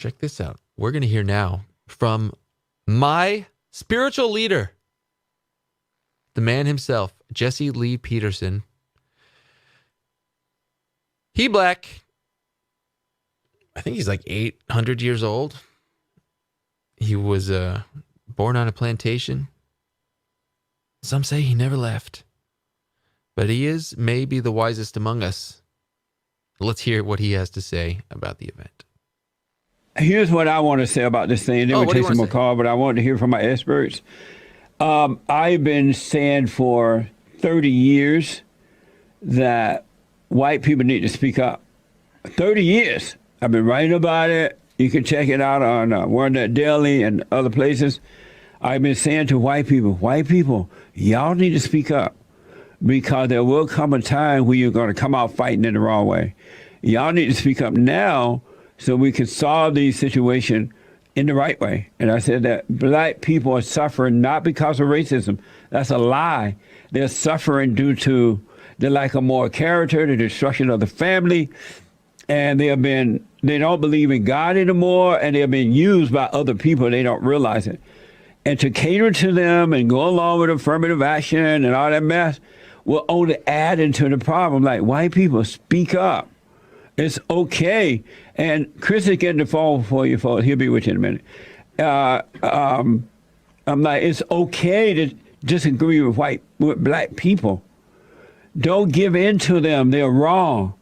Check this out. We're going to hear now from my spiritual leader, the man himself, Jesse Lee Peterson. He black. I think he's like 800 years old. He was born on a plantation. Some say he never left. But he is maybe the wisest among us. Let's hear what he has to say about the event. Here's what I want to say about this thing. Then we'll take some more call, but I wanted to hear from my experts. I've been saying for 30 years that white people need to speak up. 30 years. I've been writing about it. You can check it out on WordNet Daily and other places. I've been saying to white people, y'all need to speak up because there will come a time where you're going to come out fighting in the wrong way. Y'all need to speak up now so we can solve these situations in the right way. And I said that black people are suffering not because of racism. That's a lie. They're suffering due to the lack of moral character, the destruction of the family, and they don't believe in God anymore, and they're being used by other people. They don't realize it. And to cater to them and go along with affirmative action and all that mess will only add into the problem. Like, white people, speak up. It's okay. And Chris is getting the phone for you, folks. He'll be with you in a minute. I'm like, it's okay to disagree with black people. Don't give in to them. They're wrong.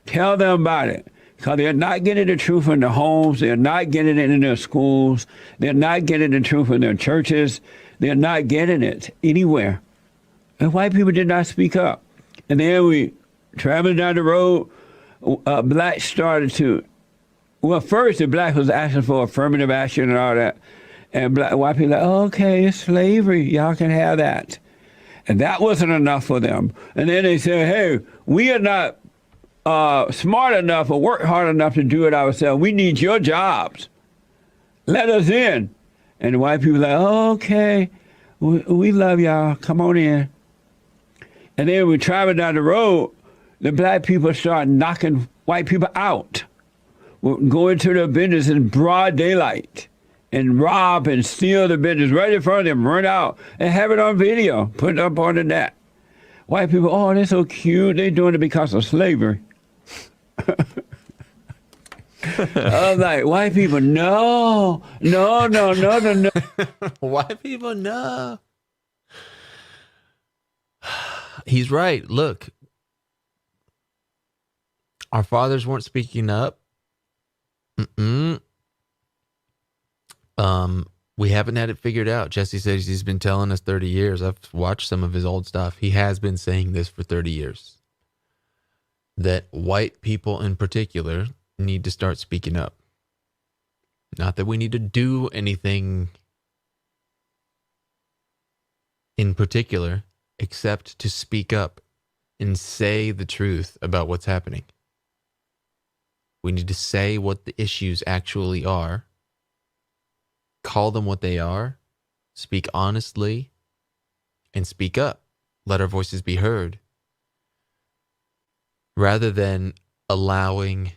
Tell them about it. Because they're not getting the truth in their homes. They're not getting it in their schools. They're not getting the truth in their churches. They're not getting it anywhere. And white people did not speak up. And then we traveling down the road, blacks started to, well, first the black was asking for affirmative action and all that. And white people like, oh, okay, it's slavery. Y'all can have that. And that wasn't enough for them. And then they said, hey, we are not smart enough or work hard enough to do it ourselves. We need your jobs. Let us in. And the white people like, oh, okay, we love y'all. Come on in. And then we travel down the road, the black people start knocking white people out. We're going to their business in broad daylight and rob and steal the business right in front of them, run out, and have it on video, put it up on the net. White people, oh, they're so cute. They're doing it because of slavery. I was like, white people, no. White people, no. He's right. Look, our fathers weren't speaking up. We haven't had it figured out. Jesse says he's been telling us 30 years. I've watched some of his old stuff. He has been saying this for 30 years. That white people in particular need to start speaking up. Not that we need to do anything in particular, except to speak up and say the truth about what's happening. We need to say what the issues actually are, call them what they are, speak honestly, and speak up. Let our voices be heard. Rather than allowing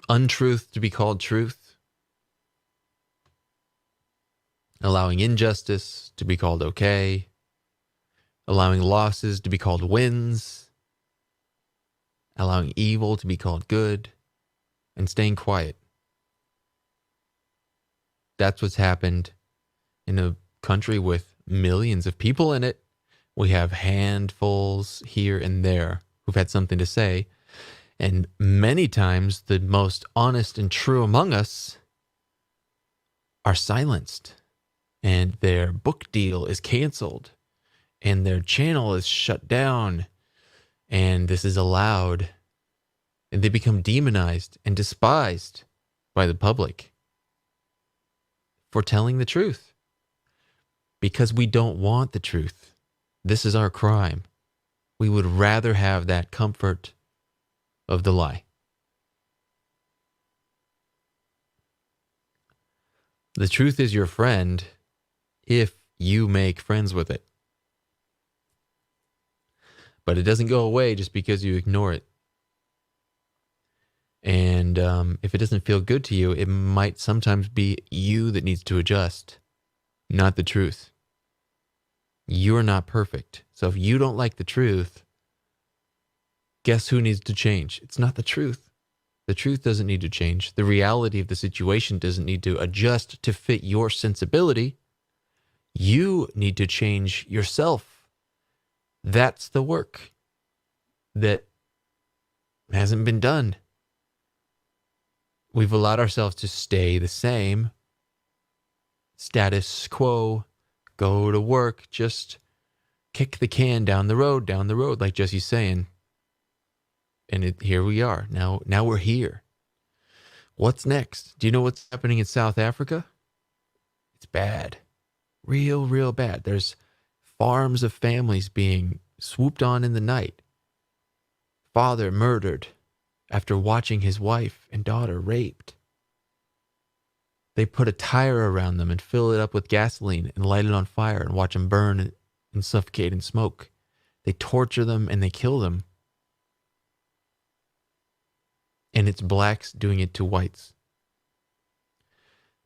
untruth to be called truth, allowing injustice to be called okay, allowing losses to be called wins, allowing evil to be called good, and staying quiet. That's what's happened in a country with millions of people in it. We have handfuls here and there who've had something to say. And many times the most honest and true among us are silenced. And their book deal is canceled. And their channel is shut down. And this is allowed. And they become demonized and despised by the public for telling the truth. Because we don't want the truth. This is our crime. We would rather have that comfort of the lie. The truth is your friend if you make friends with it. But it doesn't go away just because you ignore it. And And if it doesn't feel good to you, it might sometimes be you that needs to adjust, not the truth. You're not perfect. So if you don't like the truth, guess who needs to change? It's not the truth. The truth doesn't need to change. The reality of the situation doesn't need to adjust to fit your sensibility. You need to change yourself. That's the work that hasn't been done. We've allowed ourselves to stay the same. Status quo, go to work, just kick the can down the road, like Jesse's saying. And here we are. Now we're here. What's next? Do you know what's happening in South Africa? It's bad. Real bad. There's farms of families being swooped on in the night. Father murdered after watching his wife and daughter raped. They put a tire around them and fill it up with gasoline and light it on fire and watch them burn and suffocate in smoke. They torture them and they kill them. And it's blacks doing it to whites.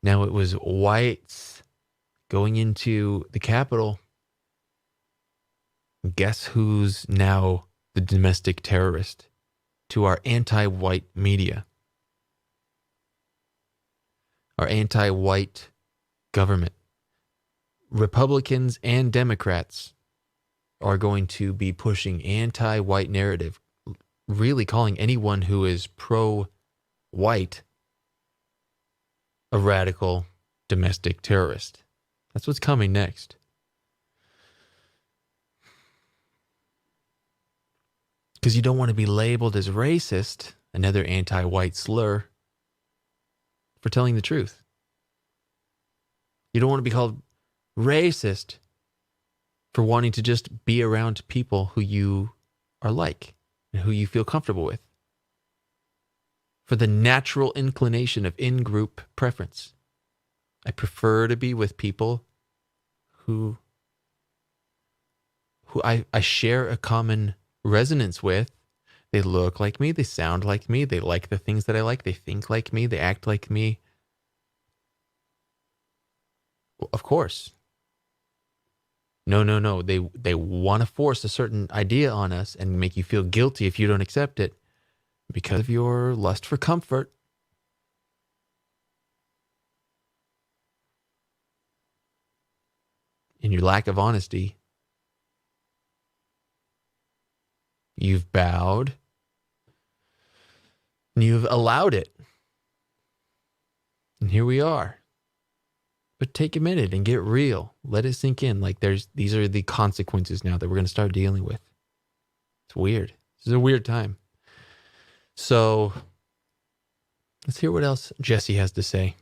Now it was whites going into the Capitol. Guess who's now the domestic terrorist to our anti-white media? Our anti-white government. Republicans and Democrats are going to be pushing anti-white narrative, really calling anyone who is pro-white a radical domestic terrorist. That's what's coming next. Because you don't want to be labeled as racist, another anti-white slur, for telling the truth. You don't want to be called racist for wanting to just be around people who you are like and who you feel comfortable with. For the natural inclination of in-group preference. I prefer to be with people who I share a common resonance with. They look like me, they sound like me, they like the things that I like, they think like me, they act like me. Well, of course. No. They want to force a certain idea on us and make you feel guilty if you don't accept it because of your lust for comfort. In your lack of honesty. You've bowed. And you've allowed it. And here we are. But take a minute and get real. Let it sink in. Like these are the consequences now that we're going to start dealing with. It's weird. This is a weird time. So let's hear what else Jesse has to say.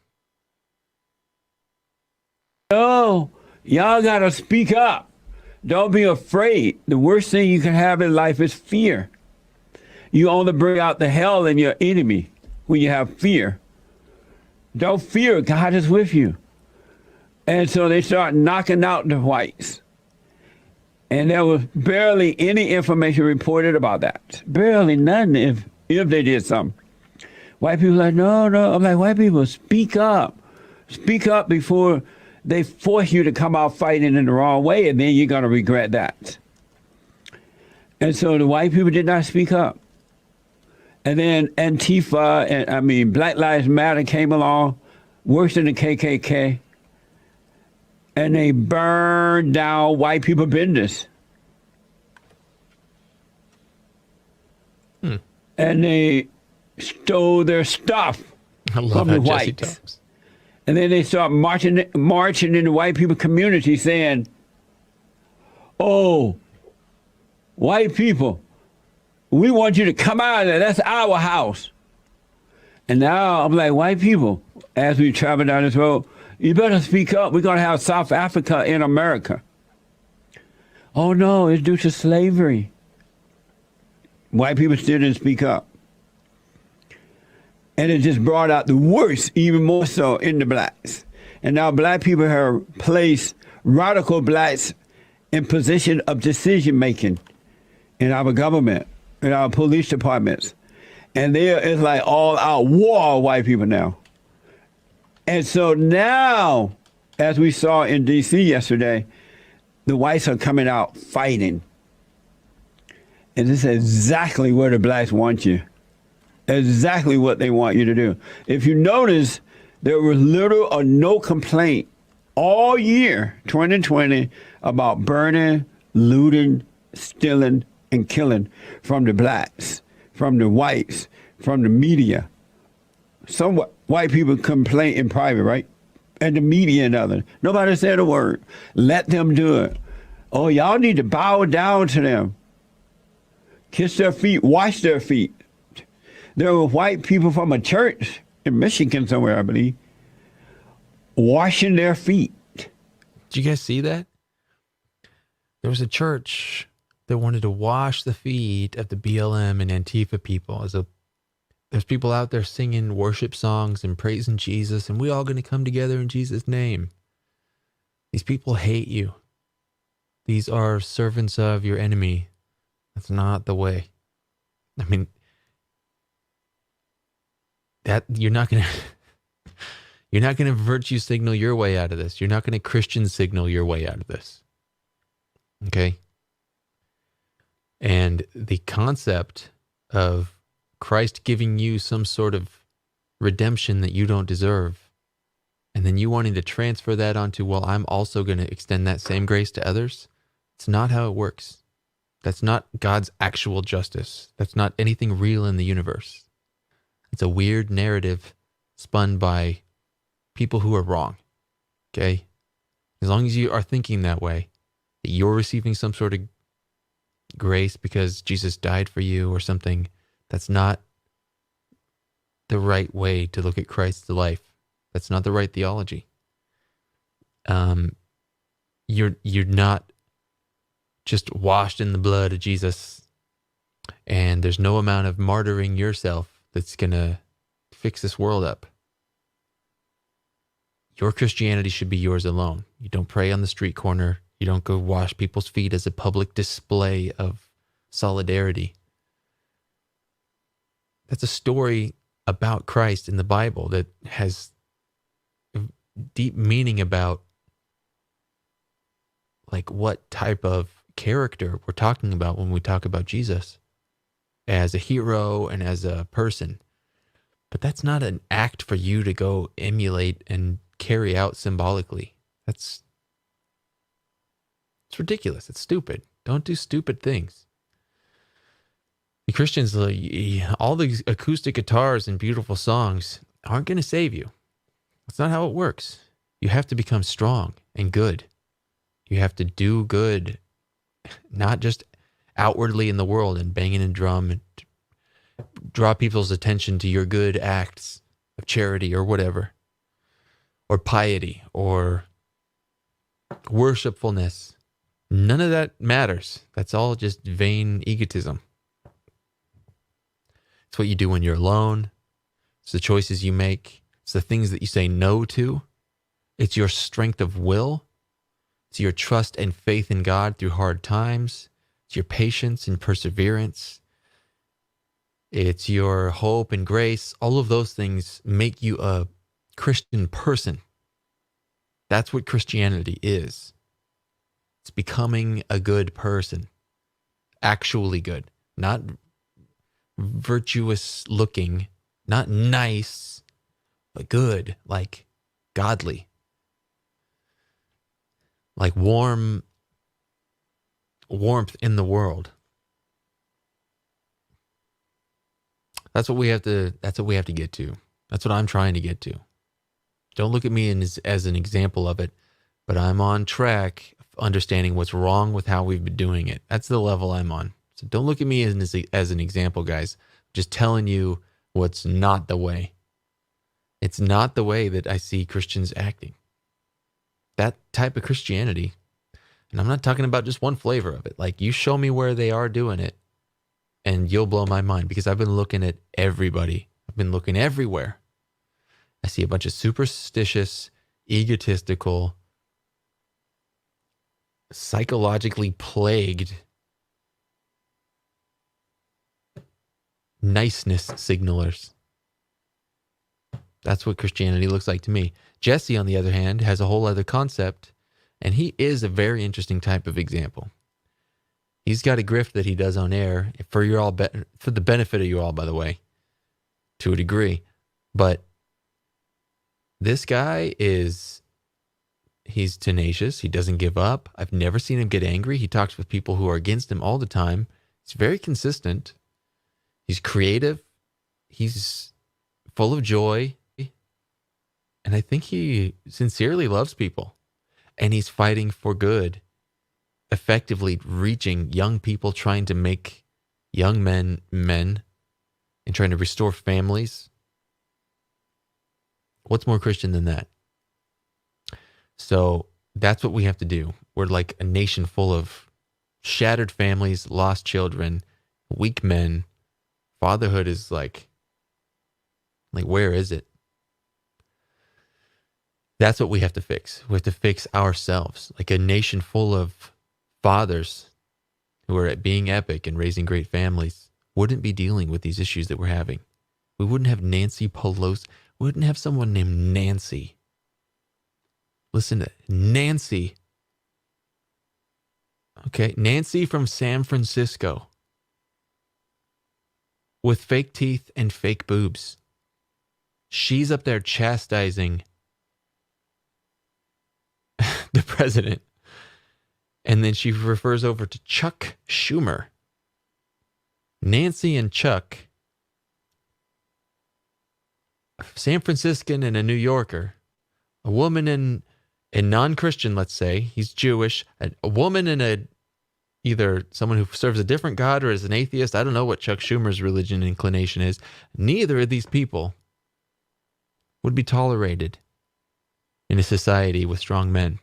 Oh, y'all got to speak up. Don't be afraid. The worst thing you can have in life is fear. You only bring out the hell in your enemy when you have fear. Don't fear. God is with you. And so they start knocking out the whites. And there was barely any information reported about that. Barely none if they did something. White people are like, no. I'm like, white people, speak up. Speak up before they force you to come out fighting in the wrong way, and then you're going to regret that. And so the white people did not speak up. And then Antifa, Black Lives Matter came along, worse than the KKK. And they burned down white people business. And they stole their stuff from the whites. And then they start marching in the white people community saying, oh, white people, we want you to come out of there. That's our house. And now I'm like, white people, as we travel down this road, you better speak up. We're going to have South Africa in America. Oh, no, it's due to slavery. White people still didn't speak up. And it just brought out the worst, even more so in the blacks. And now black people have placed radical blacks in position of decision making in our government, in our police departments. And it's like all out war of white people now. And so now, as we saw in D.C. yesterday, the whites are coming out fighting. And this is exactly where the blacks want you. Exactly what they want you to do. If you notice, there was little or no complaint all year, 2020, about burning, looting, stealing, and killing from the blacks, from the whites, from the media. Some white people complain in private, right? And the media and others. Nobody said a word. Let them do it. Oh, y'all need to bow down to them. Kiss their feet, wash their feet. There were white people from a church in Michigan somewhere, I believe, washing their feet. Did you guys see that? There was a church that wanted to wash the feet of the BLM and Antifa people. There's people out there singing worship songs and praising Jesus, and we all going to come together in Jesus' name. These people hate you. These are servants of your enemy. That's not the way. I mean, that you're not going to virtue signal your way out of this. You're not going to Christian signal your way out of this. Okay? And the concept of Christ giving you some sort of redemption that you don't deserve, and then you wanting to transfer that onto, well, I'm also going to extend that same grace to others. It's not how it works. That's not God's actual justice. That's not anything real in the universe. It's a weird narrative spun by people who are wrong. Okay? As long as you are thinking that way, that you're receiving some sort of grace because Jesus died for you or something, that's not the right way to look at Christ's life. That's not the right theology. You're not just washed in the blood of Jesus, and there's no amount of martyring yourself that's going to fix this world up. Your Christianity should be yours alone. You don't pray on the street corner. You don't go wash people's feet as a public display of solidarity. That's a story about Christ in the Bible that has deep meaning about like what type of character we're talking about when we talk about Jesus as a hero and as a person. But that's not an act for you to go emulate and carry out symbolically. It's ridiculous. It's stupid. Don't do stupid things. The Christians, all these acoustic guitars and beautiful songs aren't going to save you. That's not how it works. You have to become strong and good. You have to do good, not just outwardly in the world and banging a drum and draw people's attention to your good acts of charity or whatever, or piety or worshipfulness. None of that matters. That's all just vain egotism. It's what you do when you're alone. It's the choices you make. It's the things that you say no to. It's your strength of will. It's your trust and faith in God through hard times. It's your patience and perseverance. It's your hope and grace. All of those things make you a Christian person. That's what Christianity is. It's becoming a good person. Actually good. Not virtuous looking. Not nice, but good. Like godly. Like warmth in the world. That's what we have to get to. That's what I'm trying to get to. Don't look at me as an example of it, but I'm on track of understanding what's wrong with how we've been doing it. That's the level I'm on. So don't look at me as an example, guys. I'm just telling you what's not the way. It's not the way that I see Christians acting. That type of Christianity, and I'm not talking about just one flavor of it. Like, you show me where they are doing it, and you'll blow my mind, because I've been looking at everybody. I've been looking everywhere. I see a bunch of superstitious, egotistical, psychologically plagued niceness signalers. That's what Christianity looks like to me. Jesse, on the other hand, has a whole other concept, and he is a very interesting type of example. He's got a grift that he does on air for the benefit of you all, by the way, to a degree. But this guy he's tenacious. He doesn't give up. I've never seen him get angry. He talks with people who are against him all the time. He's very consistent. He's creative. He's full of joy. And I think he sincerely loves people. And he's fighting for good, effectively reaching young people, trying to make young men, and trying to restore families. What's more Christian than that? So that's what we have to do. We're like a nation full of shattered families, lost children, weak men. Fatherhood is like where is it? That's what we have to fix. We have to fix ourselves. Like a nation full of fathers who are being epic and raising great families wouldn't be dealing with these issues that we're having. We wouldn't have Nancy Pelosi. We wouldn't have someone named Nancy. Listen to Nancy. Okay, Nancy from San Francisco with fake teeth and fake boobs. She's up there chastising the president. And then she refers over to Chuck Schumer. Nancy and Chuck, a San Franciscan and a New Yorker, a woman and a non-Christian, let's say, he's Jewish, a woman and either someone who serves a different God or is an atheist. I don't know what Chuck Schumer's religion inclination is. Neither of these people would be tolerated in a society with strong men.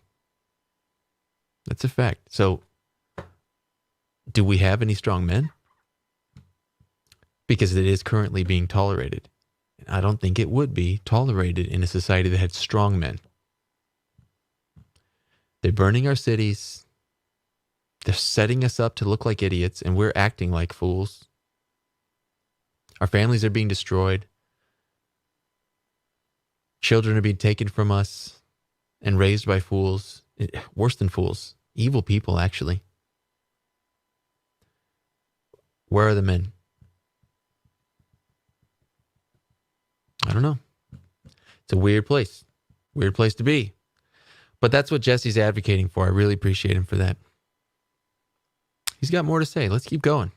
That's a fact. So, do we have any strong men? Because it is currently being tolerated. And I don't think it would be tolerated in a society that had strong men. They're burning our cities. They're setting us up to look like idiots, and we're acting like fools. Our families are being destroyed. Children are being taken from us and raised by fools. Worse than fools. Evil people, actually. Where are the men? I don't know. It's a weird place. Weird place to be. But that's what Jesse's advocating for. I really appreciate him for that. He's got more to say. Let's keep going.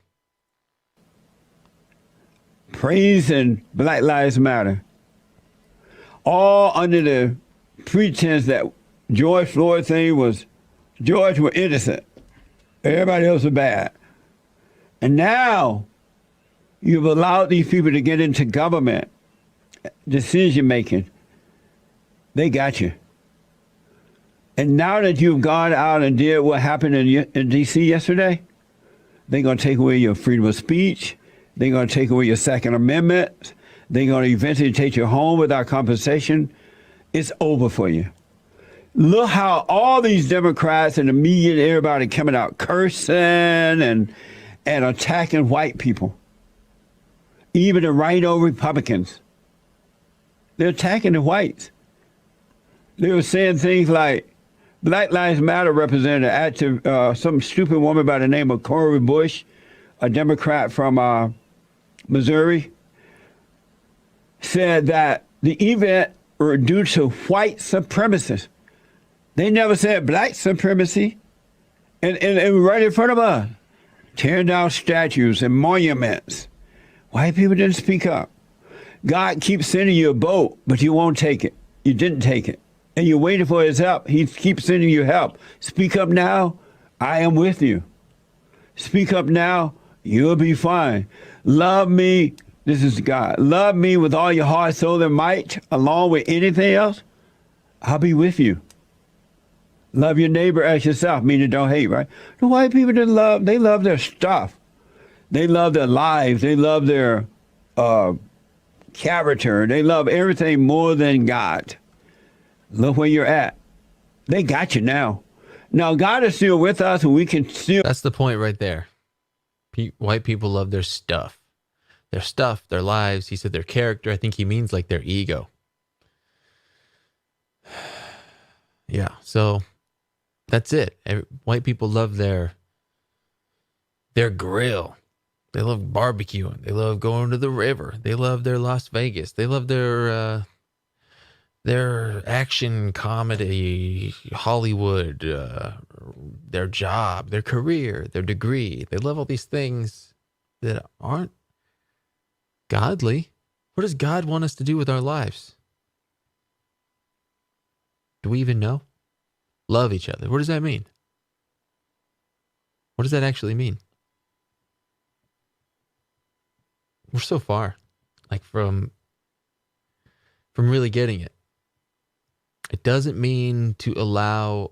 Praise and Black Lives Matter. All under the pretense that George Floyd thing was George was innocent. Everybody else was bad. And now you've allowed these people to get into government decision making. They got you. And now that you've gone out and did what happened in D.C. yesterday, they're going to take away your freedom of speech. They're going to take away your Second Amendment. They're going to eventually take you home without compensation. It's over for you. Look how all these Democrats and the media and everybody coming out cursing and attacking white people. Even the right-o Republicans. They're attacking the whites. They were saying things like, Black Lives Matter representative, some stupid woman by the name of Cori Bush, a Democrat from Missouri, said that the event were due to white supremacists. They never said black supremacy. And right in front of us, tearing down statues and monuments. White people didn't speak up. God keeps sending you a boat, but you won't take it. You didn't take it. And you're waiting for his help. He keeps sending you help. Speak up now. I am with you. Speak up now. You'll be fine. Love me. This is God. Love me with all your heart, soul, and might, along with anything else. I'll be with you. Love your neighbor as yourself, meaning don't hate, right? The white people they love their stuff. They love their lives. They love their character. They love everything more than God. Look where you're at. They got you now. Now, God is still with us, and we can still... That's the point right there. White people love their stuff. their stuff, their lives. He said their character. I think he means like their ego. Yeah, so that's it. White people love their grill. They love barbecuing. They love going to the river. They love their Las Vegas. They love their action comedy, Hollywood, their job, their career, their degree. They love all these things that aren't godly. What does God want us to do with our lives? Do we even know? Love each other. What does that mean? What does that actually mean? We're so far, like from really getting it. It doesn't mean to allow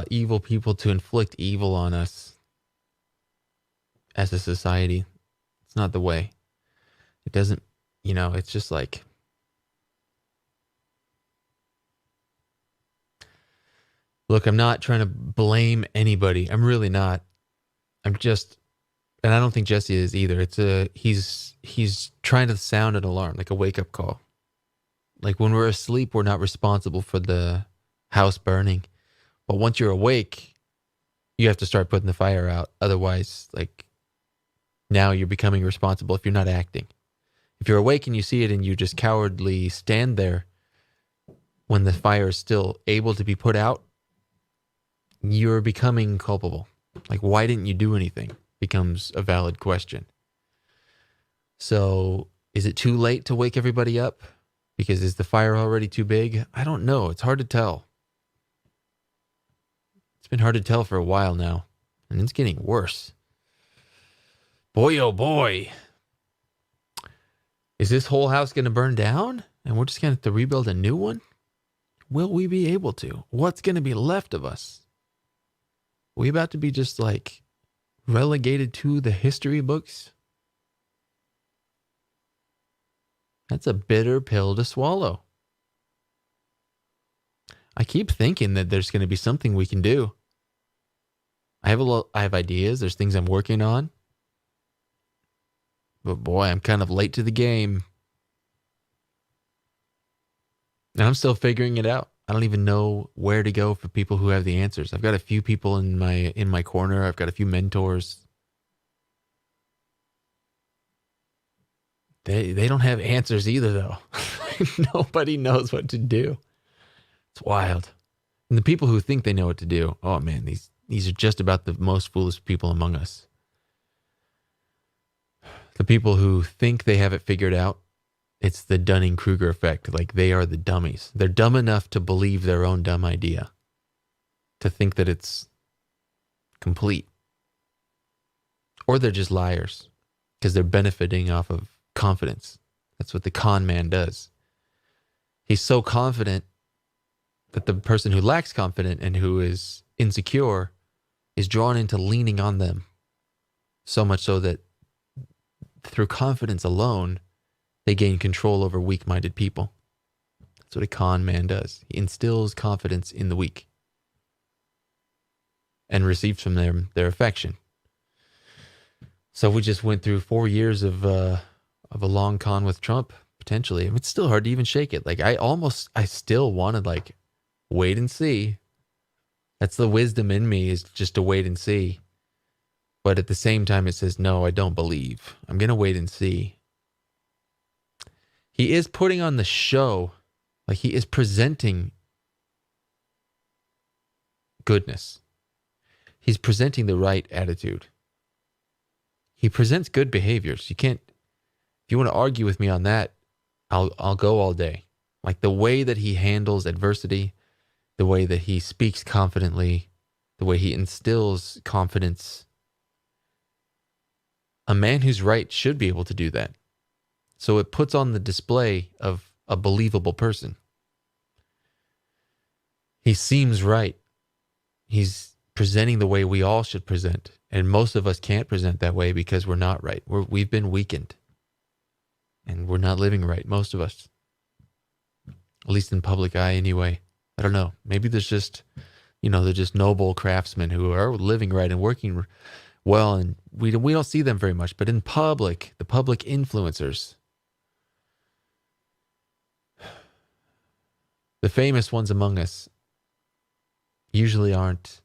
evil people to inflict evil on us as a society. It's not the way. It doesn't, it's just like, look, I'm not trying to blame anybody. I'm really not. I'm just, and I don't think Jesse is either. He's trying to sound an alarm, like a wake-up call. Like when we're asleep, we're not responsible for the house burning. But once you're awake, you have to start putting the fire out. Otherwise, like, now you're becoming responsible if you're not acting. If you're awake and you see it and you just cowardly stand there when the fire is still able to be put out, you're becoming culpable. Like, why didn't you do anything? Becomes a valid question. So, is it too late to wake everybody up? Because is the fire already too big? I don't know. It's hard to tell. It's been hard to tell for a while now, and it's getting worse. Boy, oh boy. Is this whole house going to burn down and we're just going to have to rebuild a new one? Will we be able to? What's going to be left of us? Are we about to be just like relegated to the history books? That's a bitter pill to swallow. I keep thinking that there's going to be something we can do. I have ideas. There's things I'm working on. But boy, I'm kind of late to the game. And I'm still figuring it out. I don't even know where to go for people who have the answers. I've got a few people in my corner. I've got a few mentors. They don't have answers either, though. Nobody knows what to do. It's wild. And the people who think they know what to do, oh man, these are just about the most foolish people among us. The people who think they have it figured out, it's the Dunning-Kruger effect. Like, they are the dummies. They're dumb enough to believe their own dumb idea, to think that it's complete. Or they're just liars because they're benefiting off of confidence. That's what the con man does. He's so confident that the person who lacks confidence and who is insecure is drawn into leaning on them. So much so that through confidence alone, they gain control over weak-minded people. That's what a con man does. He instills confidence in the weak and receives from them their affection. So we just went through 4 years of a long con with Trump, potentially. It's still hard to even shake it. Like, I still want to, like, wait and see. That's the wisdom in me, is just to wait and see. But at the same time, it says, no, I don't believe. I'm going to wait and see. He is putting on the show. Like, he is presenting goodness. He's presenting the right attitude. He presents good behaviors. You can't, if you want to argue with me on that, I'll go all day. Like, the way that he handles adversity, the way that he speaks confidently, the way he instills confidence. A man who's right should be able to do that. So it puts on the display of a believable person. He seems right. He's presenting the way we all should present. And most of us can't present that way because we're not right. We've been weakened. And we're not living right, most of us. At least in public eye anyway. I don't know. Maybe there's just, they're just noble craftsmen who are living right and working Well, and we don't see them very much, but in public, the public influencers, the famous ones among us, usually aren't.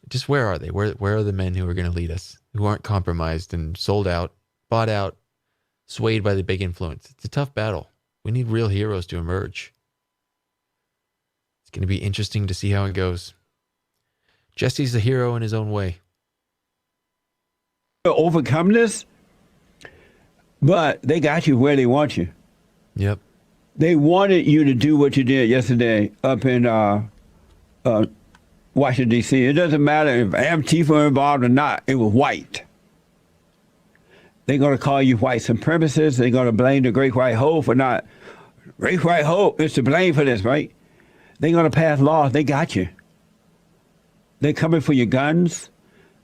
Just where are they? Where are the men who are going to lead us, who aren't compromised and sold out, bought out, swayed by the big influence? It's a tough battle. We need real heroes to emerge. It's going to be interesting to see how it goes. Jesse's a hero in his own way. Overcome this, but they got you where they want you. Yep. They wanted you to do what you did yesterday up in Washington, D.C. It doesn't matter if Antifa are involved or not. It was white. They're going to call you white supremacists. They're going to blame the Great White Hope for not. Great White Hope is to blame for this, right? They're going to pass laws. They got you. They're coming for your guns.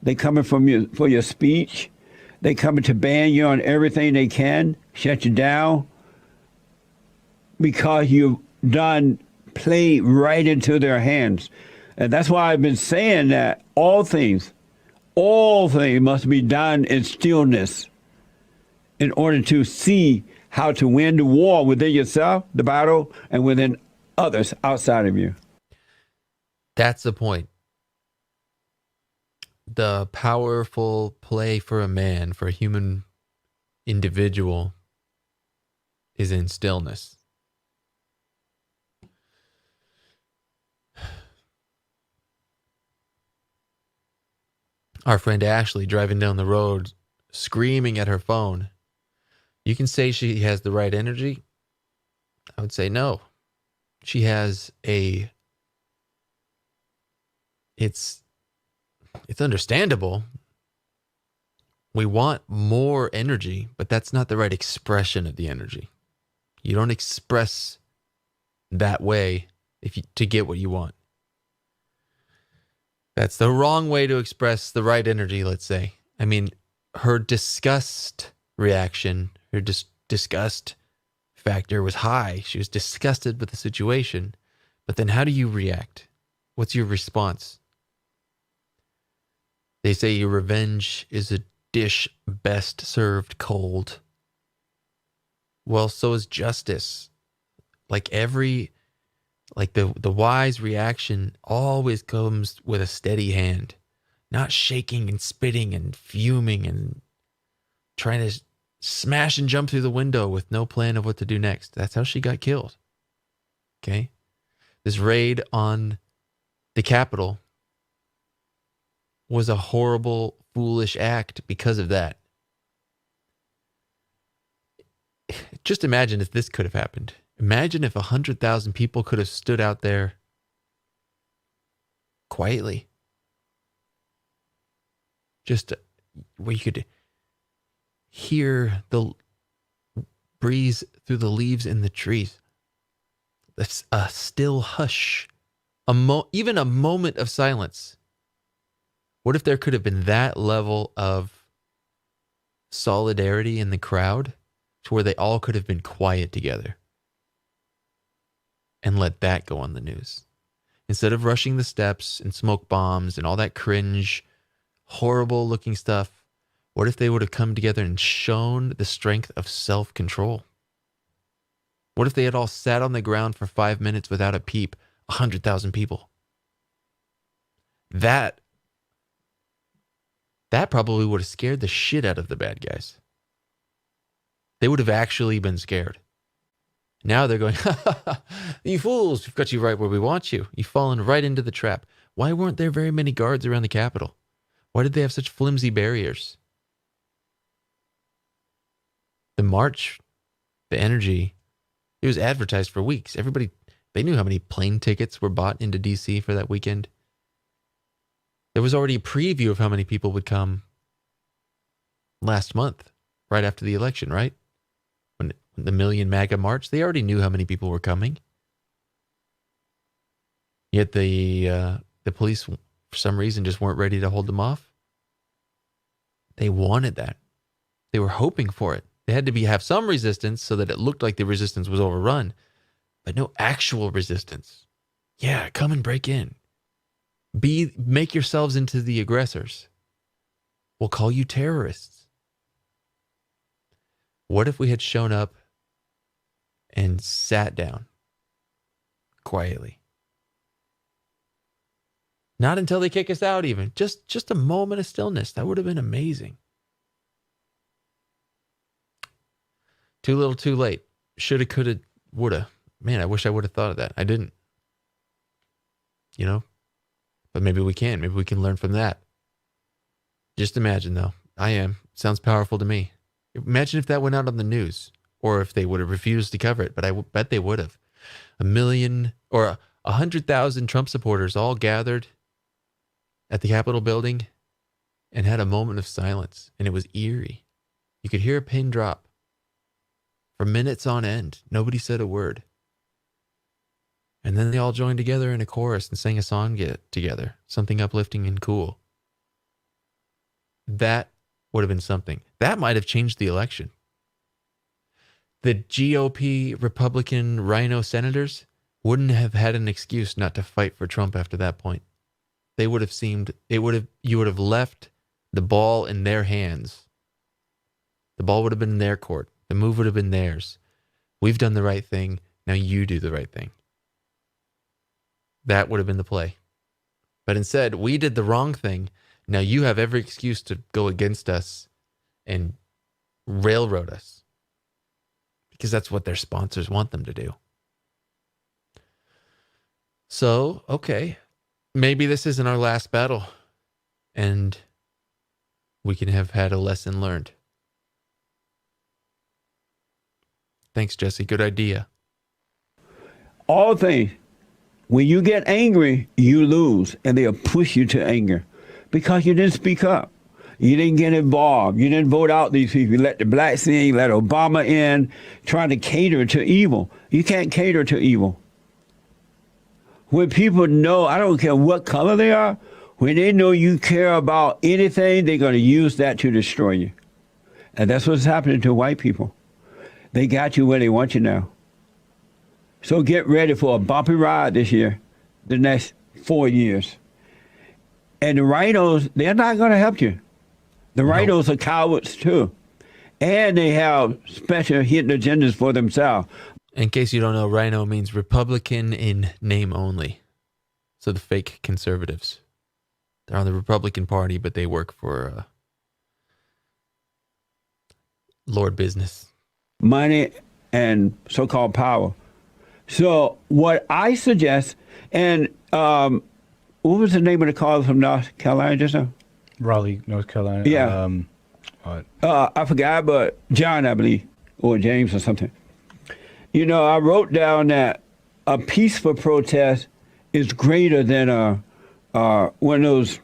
They're coming for your speech. They're coming to ban you on everything they can, shut you down, because you've played right into their hands. And that's why I've been saying that all things must be done in stillness in order to see how to win the war within yourself, the battle, and within others outside of you. That's the point. The powerful play for a man, for a human individual, is in stillness. Our friend Ashley driving down the road, screaming at her phone. You can say she has the right energy. I would say no. She has it's understandable. We want more energy, but that's not the right expression of the energy. You don't express that way to get what you want. That's the wrong way to express the right energy, let's say. I mean, her disgust reaction, her disgust factor was high. She was disgusted with the situation. But then how do you react? What's your response? They say your revenge is a dish best served cold. Well, so is justice. The wise reaction always comes with a steady hand, not shaking and spitting and fuming and trying to smash and jump through the window with no plan of what to do next. That's how she got killed. Okay? This raid on the Capitol was a horrible, foolish act because of that. Just imagine if this could have happened. Imagine if 100,000 people could have stood out there quietly. Just where you could hear the breeze through the leaves in the trees. That's a still hush. Even a moment of silence. What if there could have been that level of solidarity in the crowd to where they all could have been quiet together and let that go on the news? Instead of rushing the steps and smoke bombs and all that cringe, horrible looking stuff, what if they would have come together and shown the strength of self-control? What if they had all sat on the ground for 5 minutes without a peep? 100,000 people. That probably would have scared the shit out of the bad guys. They would have actually been scared. Now they're going, you fools, we've got you right where we want you. You've fallen right into the trap. Why weren't there very many guards around the Capitol? Why did they have such flimsy barriers? The march, the energy, it was advertised for weeks. Everybody, they knew how many plane tickets were bought into D.C. for that weekend. There was already a preview of how many people would come last month, right after the election, right? When the Million MAGA March, they already knew how many people were coming. Yet the police, for some reason, just weren't ready to hold them off. They wanted that. They were hoping for it. They had to have some resistance so that it looked like the resistance was overrun, but no actual resistance. Yeah, come and break in. Make yourselves into the aggressors. We'll call you terrorists. What if we had shown up and sat down quietly? Not until they kick us out even. Just a moment of stillness. That would have been amazing. Too little, too late. Shoulda, coulda, woulda. Man, I wish I would have thought of that. I didn't. You know? But maybe we can. Maybe we can learn from that. Just imagine, though. Sounds powerful to me. Imagine if that went out on the news, or if they would have refused to cover it. But I bet they would have. 1 million or 100,000 Trump supporters all gathered at the Capitol building and had a moment of silence. And it was eerie. You could hear a pin drop. For minutes on end, nobody said a word. And then they all joined together in a chorus and sang a song together, something uplifting and cool. That would have been something. That might have changed the election. The GOP Republican Rhino senators wouldn't have had an excuse not to fight for Trump after that point. You would have left the ball in their hands. The ball would have been in their court. The move would have been theirs. We've done the right thing. Now you do the right thing. That would have been the play. But instead, we did the wrong thing. Now you have every excuse to go against us and railroad us. Because that's what their sponsors want them to do. So, okay. Maybe this isn't our last battle. And we can have had a lesson learned. Thanks, Jesse. Good idea. All things. When you get angry, you lose, and they'll push you to anger because you didn't speak up. You didn't get involved. You didn't vote out these people. You let the blacks in, you let Obama in, trying to cater to evil. You can't cater to evil. When people know, I don't care what color they are, when they know you care about anything, they're going to use that to destroy you. And that's what's happening to white people. They got you where they want you now. So get ready for a bumpy ride this year, the next 4 years. And the rhinos, they're not going to help you. The rhinos are cowards too. And they have special hidden agendas for themselves. In case you don't know, rhino means Republican in name only. So the fake conservatives. They're on the Republican Party, but they work for Lord business. Money and so-called power. So what I suggest, and what was the name of the college from North Carolina just now? Raleigh, North Carolina. Yeah. I forgot, but John, I believe, or James or something. You know, I wrote down that a peaceful protest is greater than one of those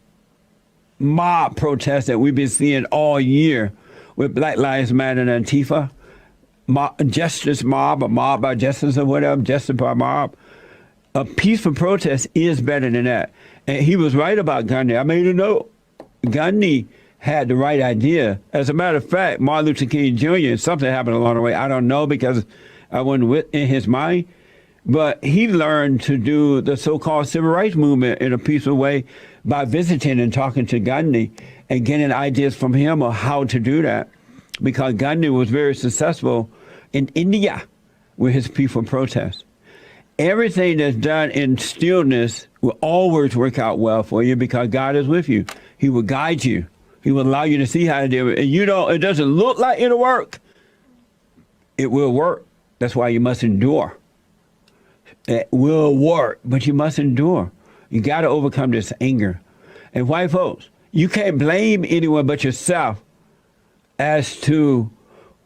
mob protests that we've been seeing all year with Black Lives Matter and Antifa. Justice mob, or mob by justice or whatever, justice by mob. A peaceful protest is better than that. And he was right about Gandhi. I made a note. Gandhi had the right idea. As a matter of fact, Martin Luther King Jr., something happened along the way. I don't know because I wasn't in his mind. But he learned to do the so-called civil rights movement in a peaceful way by visiting and talking to Gandhi and getting ideas from him on how to do that. Because Gandhi was very successful in India with his peaceful protests. Everything that's done in stillness will always work out well for you because God is with you. He will guide you. He will allow you to see how to do it. And you know, it doesn't look like it'll work. It will work. That's why you must endure. It will work, but you must endure. You got to overcome this anger. And white folks, you can't blame anyone but yourself as to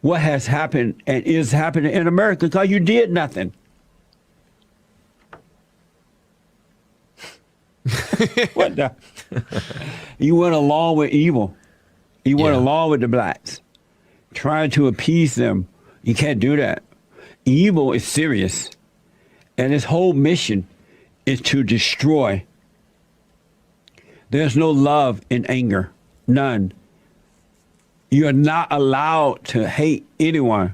what has happened and is happening in America because you did nothing. What the? You went along with evil. You went along with the blacks, trying to appease them. You can't do that. Evil is serious, and its whole mission is to destroy. There's no love in anger, none. You are not allowed to hate anyone,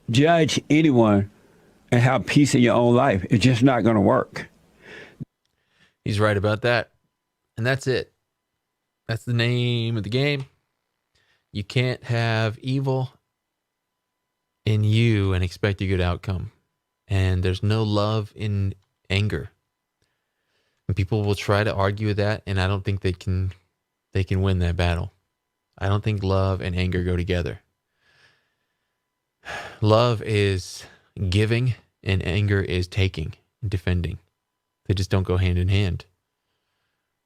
judge anyone, and have peace in your own life. It's just not going to work. He's right about that. And that's it. That's the name of the game. You can't have evil in you and expect a good outcome. And there's no love in anger. And people will try to argue that, and I don't think they can win that battle. I don't think love and anger go together. Love is giving and anger is taking and defending. They just don't go hand in hand.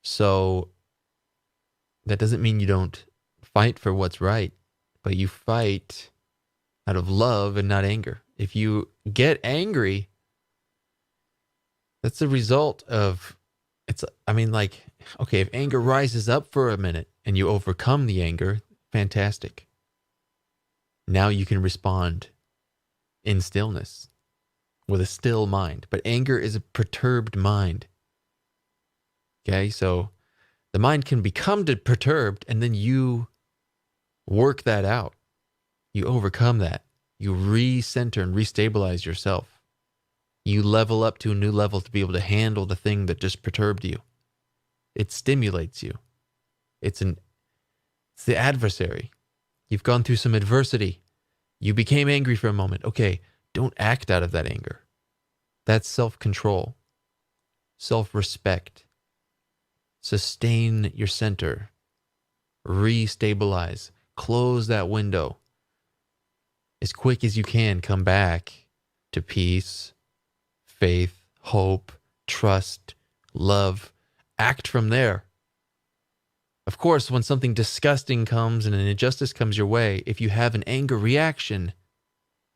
So that doesn't mean you don't fight for what's right, but you fight out of love and not anger. If you get angry, that's the result of okay, if anger rises up for a minute and you overcome the anger, fantastic. Now you can respond in stillness with a still mind. But anger is a perturbed mind. Okay, so the mind can become perturbed and then you work that out. You overcome that. You recenter and restabilize yourself. You level up to a new level to be able to handle the thing that just perturbed you. It stimulates you. It's the adversary. You've gone through some adversity. You became angry for a moment. Okay, don't act out of that anger. That's self-control, self-respect. Sustain your center. Restabilize. Close that window. As quick as you can, come back to peace, faith, hope, trust, love. Act from there. Of course, when something disgusting comes and an injustice comes your way, if you have an anger reaction,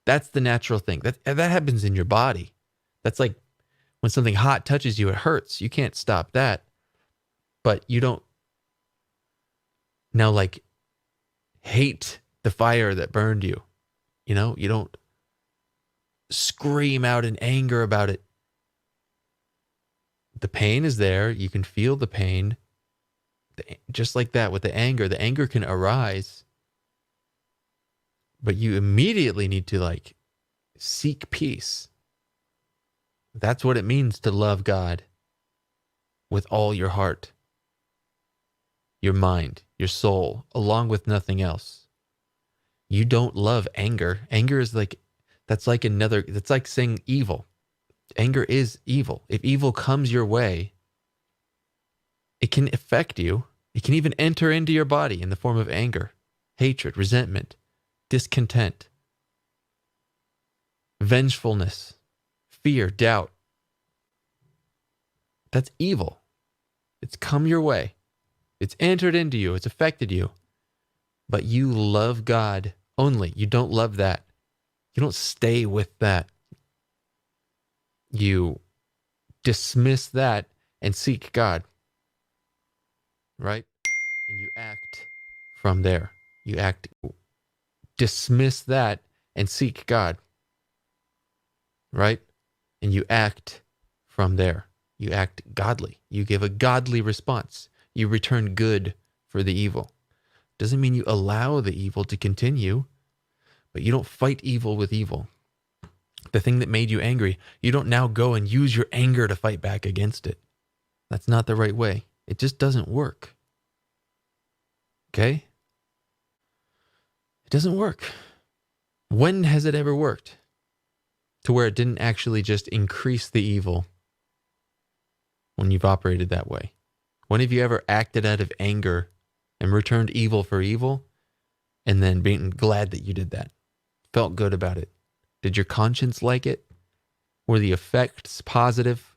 that's the natural thing. That happens in your body. That's like when something hot touches you, it hurts. You can't stop that. But you don't now hate the fire that burned you. You don't scream out in anger about it. The pain is there. You can feel the pain. Just like that with the anger can arise. But you immediately need to seek peace. That's what it means to love God with all your heart, your mind, your soul, along with nothing else. You don't love anger. Anger is that's like saying evil. Anger is evil. If evil comes your way, it can affect you. It can even enter into your body in the form of anger, hatred, resentment, discontent, vengefulness, fear, doubt. That's evil. It's come your way. It's entered into you. It's affected you. But you love God only. You don't love that. You don't stay with that. You dismiss that and seek God. Right? And you act from there. Dismiss that and seek God. Right? And you act from there. You act godly. You give a godly response. You return good for the evil. Doesn't mean you allow the evil to continue, but you don't fight evil with evil. The thing that made you angry, you don't now go and use your anger to fight back against it. That's not the right way. It just doesn't work. Okay? It doesn't work. When has it ever worked? To where it didn't actually just increase the evil when you've operated that way? When have you ever acted out of anger and returned evil for evil and then being glad that you did that? Felt good about it? Did your conscience like it? Were the effects positive?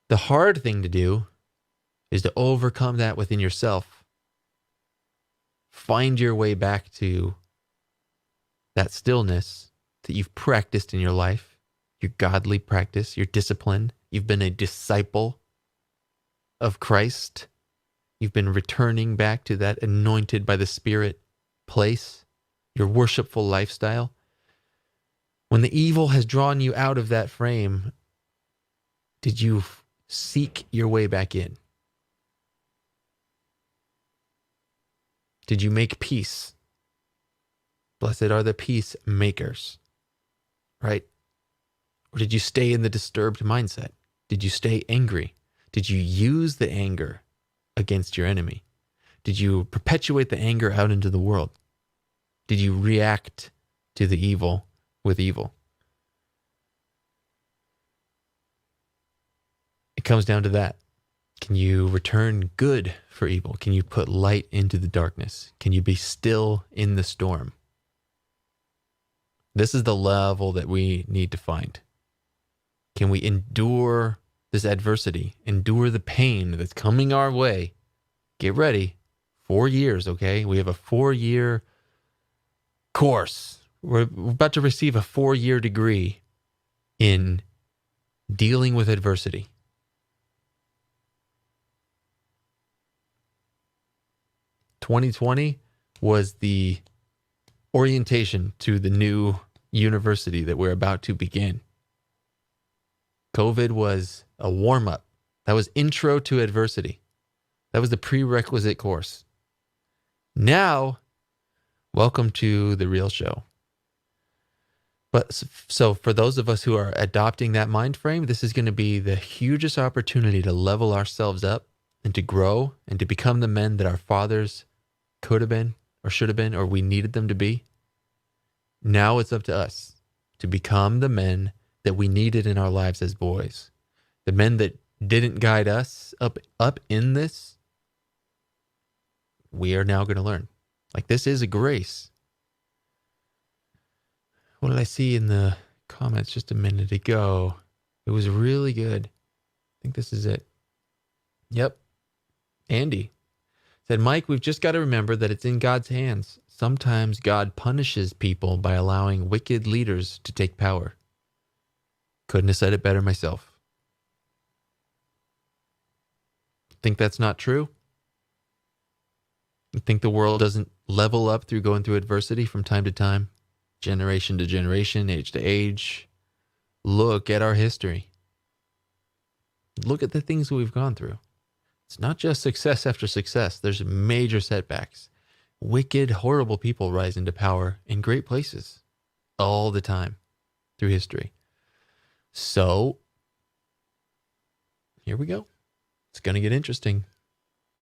The hard thing to do is to overcome that within yourself. Find your way back to that stillness that you've practiced in your life, your godly practice, your discipline. You've been a disciple of Christ. You've been returning back to that anointed by the Spirit place, your worshipful lifestyle. When the evil has drawn you out of that frame, did you seek your way back in? Did you make peace? Blessed are the peacemakers, right? Or did you stay in the disturbed mindset? Did you stay angry? Did you use the anger against your enemy? Did you perpetuate the anger out into the world? Did you react to the evil with evil? It comes down to that. Can you return good for evil? Can you put light into the darkness? Can you be still in the storm? This is the level that we need to find. Can we endure this adversity, endure the pain that's coming our way? Get ready. 4 years, okay? We have a 4-year course. We're about to receive a 4-year degree in dealing with adversity. "2020 was the orientation to the new university that we're about to begin. COVID was a warm-up. That was intro to adversity. That was the prerequisite course. Now, welcome to the real show." But so for those of us who are adopting that mind frame, this is going to be the hugest opportunity to level ourselves up and to grow and to become the men that our fathers could have been or should have been or we needed them to be. Now it's up to us to become the men that we needed in our lives as boys. The men that didn't guide us up in this, we are now going to learn. Like, this is a grace. What did I see in the comments just a minute ago? It was really good. I think this is it. Yep. Andy said, "Mike, we've just got to remember that it's in God's hands. Sometimes God punishes people by allowing wicked leaders to take power." Couldn't have said it better myself. Think that's not true? You think the world doesn't level up through going through adversity from time to time, generation to generation, age to age? Look at our history. Look at the things we've gone through. It's not just success after success. There's major setbacks. Wicked, horrible people rise into power in great places all the time through history. So, here we go. It's going to get interesting.